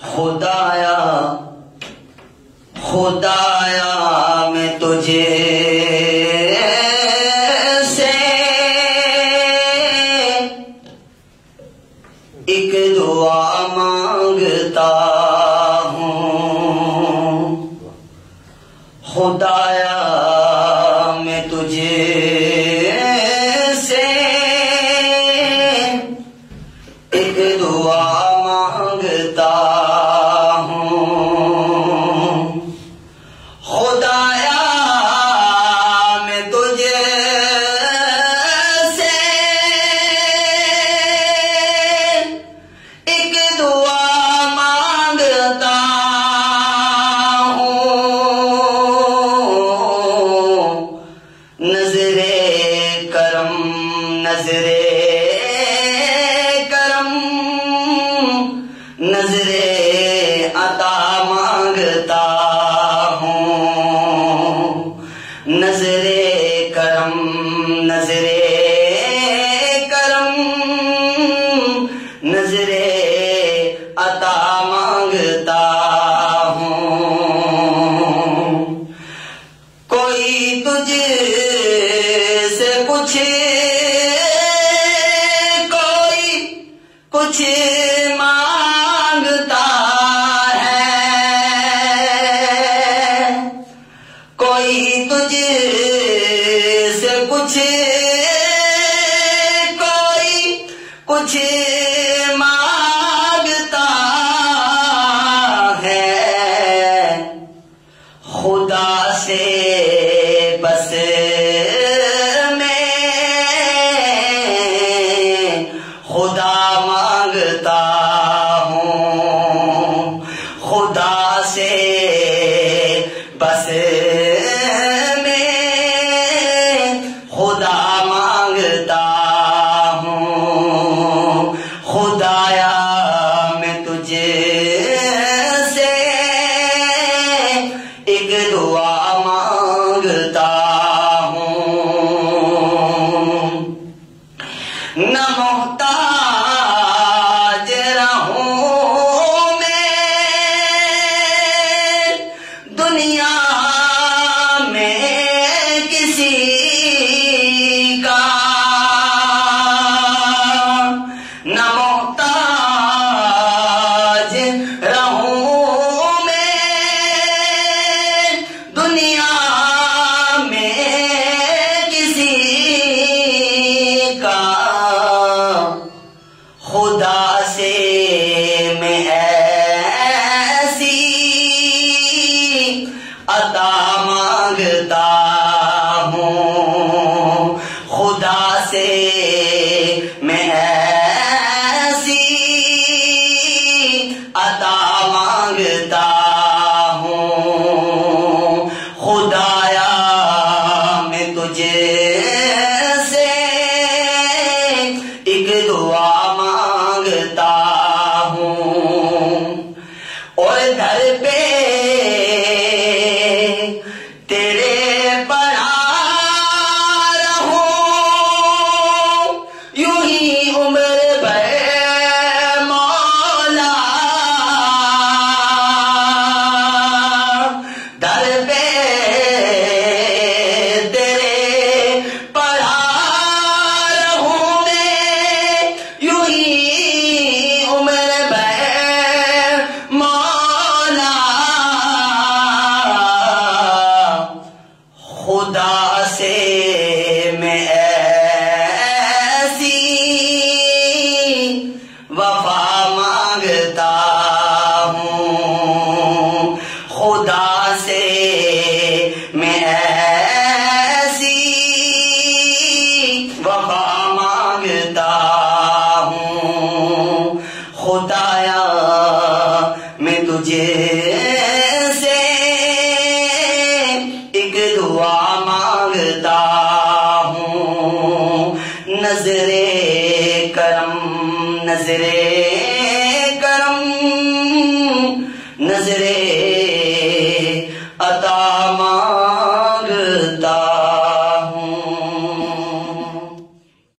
खुदाया खुदाया मैं तुझे से एक दुआ मांगता हूँ। खुदाया मैं तुझे से एक दुआ मांगता नजरे अता मांगता हूँ। नजरे करम नजरे अता मांगता हूँ। कोई तुझसे पूछे कोई कुछ मांगता है, कोई तुझसे पूछे कोई कुछ मांगता है। खुदा से बस मैं खुदा मांगता हूँ। खुदा से बस मैं खुदा मांगता हूँ। खुदाया मैं तुझे से एक दुआ मांगता हूँ। न मोहताज रहूं मैं दुनिया में किसी का, न मोहताज रहूं मैं दुनिया में किसी का। खुदा से मैं ऐसी अता मांगता हूँ। खुदा से मैं ऐसी अता मांगता हूँ। खुदाया मैं तुझे से एक दुआ मांगता हूँ। और दर पे तेरे पड़ा रहूं यूं ही उम्र भर मौला। दर पे तेरे पड़ा रहूं मैं यूं ही उम्र भर मौला। खुदा से मैं ऐसी वफा मांगता हूँ। खुदा से मैं ऐसी वफा मांगता हूँ। खुदाया मैं तुझे से एक दुआ मांगता हूँ। नजरे करम नजरे